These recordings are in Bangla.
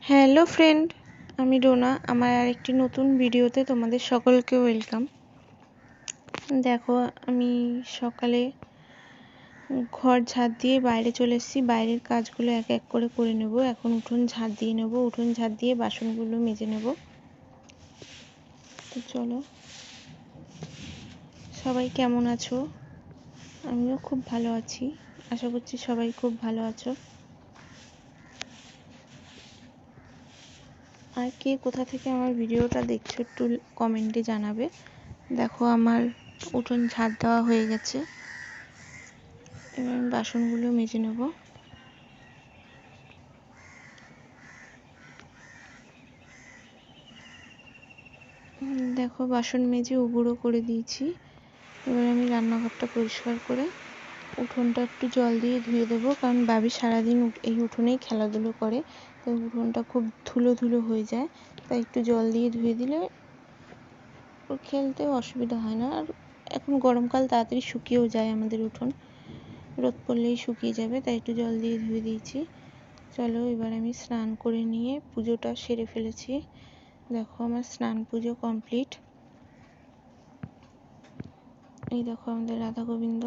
হ্যালো ফ্রেন্ড, আমি ডোনা। আমার আরেকটি নতুন ভিডিওতে তোমাদের সকলকে ওয়েলকাম। দেখো, আমি সকালে ঘর ঝাড় দিয়ে বাইরে চলে এসেছি। বাইরের কাজগুলো এক এক করে করে নেব। এখন উঠোন ঝাড় দিয়ে নেব। উঠোন ঝাড় দিয়ে বাসনগুলো মেজে নেব। তো চলো, সবাই কেমন আছো? আমিও খুব ভালো আছি। আশা করছি সবাই খুব ভালো আছো। আর কে কোথা থেকে আমার ভিডিওটা দেখছো একটু কমেন্টে জানাবে। দেখো, আমার উঠোন ঝাড় দেওয়া হয়ে গেছে। এবার আমি বাসনগুলো মেজে নেব। দেখো, বাসন মেজে উবুড়ো করে দিয়েছি। এবার আমি রান্নাঘরটা পরিষ্কার করে উঠোনটা একটু জল দিয়ে ধুয়ে দেবো, কারণ বাবি সারাদিন এই উঠোনেই খেলাধুলো করে, তাই উঠোনটা খুব ধুলো ধুলো হয়ে যায়। তাই একটু জল দিয়ে ধুয়ে দিলে ওর খেলতেও অসুবিধা হয় না। আর এখন গরমকাল, তাড়াতাড়ি শুকিয়েও যায় আমাদের উঠোন, রোদ পড়লেই শুকিয়ে যাবে, তাই একটু জল দিয়ে ধুয়ে দিয়েছি। চলো, এবার আমি স্নান করে নিয়ে পুজোটা সেরে ফেলেছি। দেখো, আমার স্নান পুজো কমপ্লিট। এই দেখো আমাদের রাধা গোবিন্দ।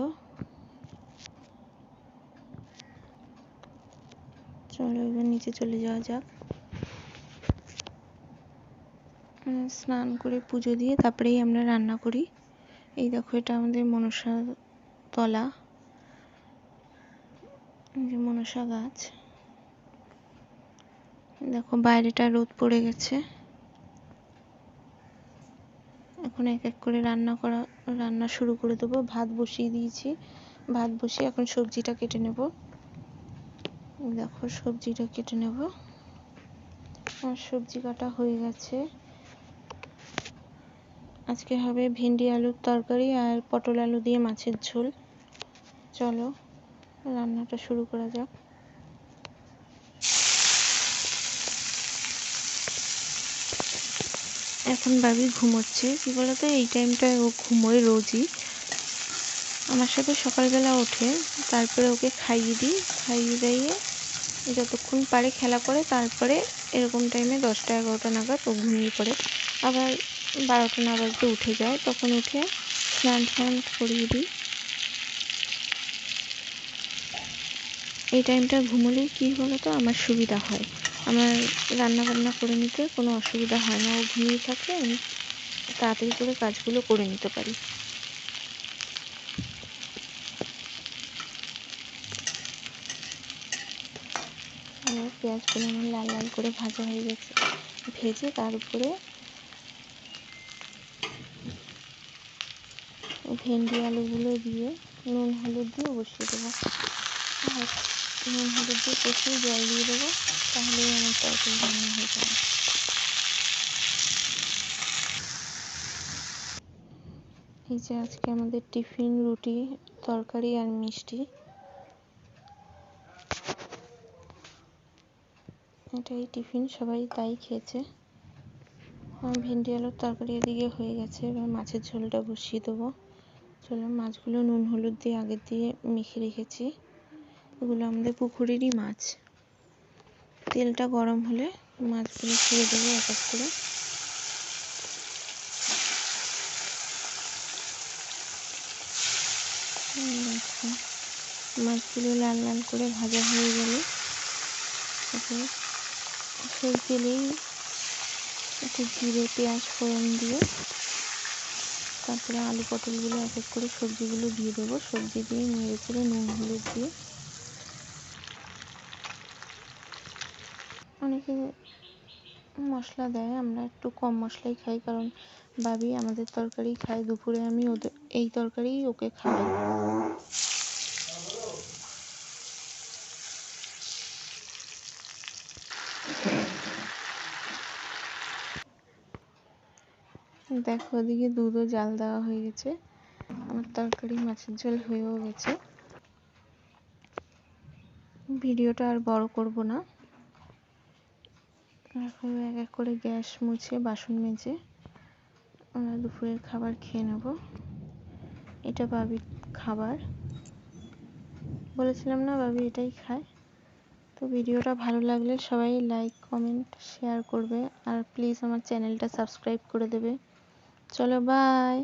চলো, এবার নিচে চলে যাওয়া যাক। স্নান করে পুজো দিয়ে তারপরেই আমরা রান্না করি। এই দেখো, এটা আমাদের মনসা তলা, যে মনসা গাছ। দেখো, বাইরেটা রোদ পড়ে গেছে। এখন এক এক করে রান্না শুরু করে দেবো। ভাত বসিয়ে দিয়েছি। ভাত বসিয়ে এখন সবজিটা কেটে নেব। দেখো, সবজিটা কেটে নেব। আর সবজি কাটা হয়ে গেছে। আজকে হবে ভেন্ডি আলুর তরকারি আর পটল আলু দিয়ে মাছের ঝোল। চলো, রান্নাটা শুরু করা যাক। এখন বাবি ঘুমোচ্ছে। কি বলতো, এই টাইমটায় ও ঘুমোয় রোজই। আমার সাথে সকালবেলা ওঠে, তারপরে ওকে খাইয়ে দিই। খাইয়ে দিয়ে যতক্ষণ পারে খেলা করে, তারপরে এরকম টাইমে 10টা-11টা নাগাদ ও ঘুমিয়ে পড়ে। আবার 12টা না বাজতে উঠে যায়, তখন উঠে স্নান করিয়ে দিই। এই টাইমটা ঘুমোলেই কী বলতো, আমার সুবিধা হয়। আমার রান্না বান্না করে নিতে কোনো অসুবিধা হয় না। ও ঘুমিয়ে থাকলে আমি তাড়াতাড়ি করে কাজগুলো করে নিতে পারি। পেঁয়াজগুলো আমার লাল লাল করে ভাজা হয়ে গেছে। ভেজে তার উপরে ভেন্ডি আলুগুলো দিয়ে নুন হলুদ দিয়ে বসিয়ে দেবো। আর নুন হলুদ দিয়ে কষিয়ে জল দিয়ে দেবো, তাহলেই আমার তরকারি রান্না হয়ে যাবে। এই যে আজকে আমাদের টিফিন রুটি, তরকারি আর মিষ্টি। এটাই টিফিন, সবাই তাই খেয়েছে। আমার ভেন্ডি আলুর তরকারি এদিকে হয়ে গেছে। এবার মাছের ঝোলটা বসিয়ে দেবো। চলো, মাছগুলো নুন হলুদ দিয়ে আগের দিয়ে মেখে রেখেছি। এগুলো আমাদের পুকুরেরই মাছ। তেলটা গরম হলে মাছগুলো ছেড়ে দেবো এক এক করে। দেখো, মাছগুলো লাল লাল করে ভাজা হয়ে গেলে সেই তেলেই একটু জিরে পেঁয়াজ ফোড়ন দিয়ে তারপরে আলু পটলগুলো এক এক করে সবজিগুলো দিয়ে দেবো। সবজি দিয়ে নেড়ে চেড়ে নুন হলুদ দিয়ে, অনেকে মশলা দেয়, আমরা একটু কম মশলাই খাই, কারণ বাবি আমাদের তরকারি খায়। দুপুরে আমি এই তরকারিই ওকে খাওয়াই। দেখো, ওদিকে দুধও জাল দেওয়া হয়ে গেছে। আমার তরকারি মাছের ঝোল হয়েও গেছে। ভিডিওটা আর বড় করব না। এখন এক এক করে গ্যাস মুছে বাসন মেজে আমরা দুপুরের খাবার খেয়ে নেব। এটা বাবির খাবার, বলেছিলাম না বাবি এটাই খায়। তো ভিডিওটা ভালো লাগলে সবাই লাইক কমেন্ট শেয়ার করবে আর প্লিজ আমার চ্যানেলটা সাবস্ক্রাইব করে দেবে। চলো বাই।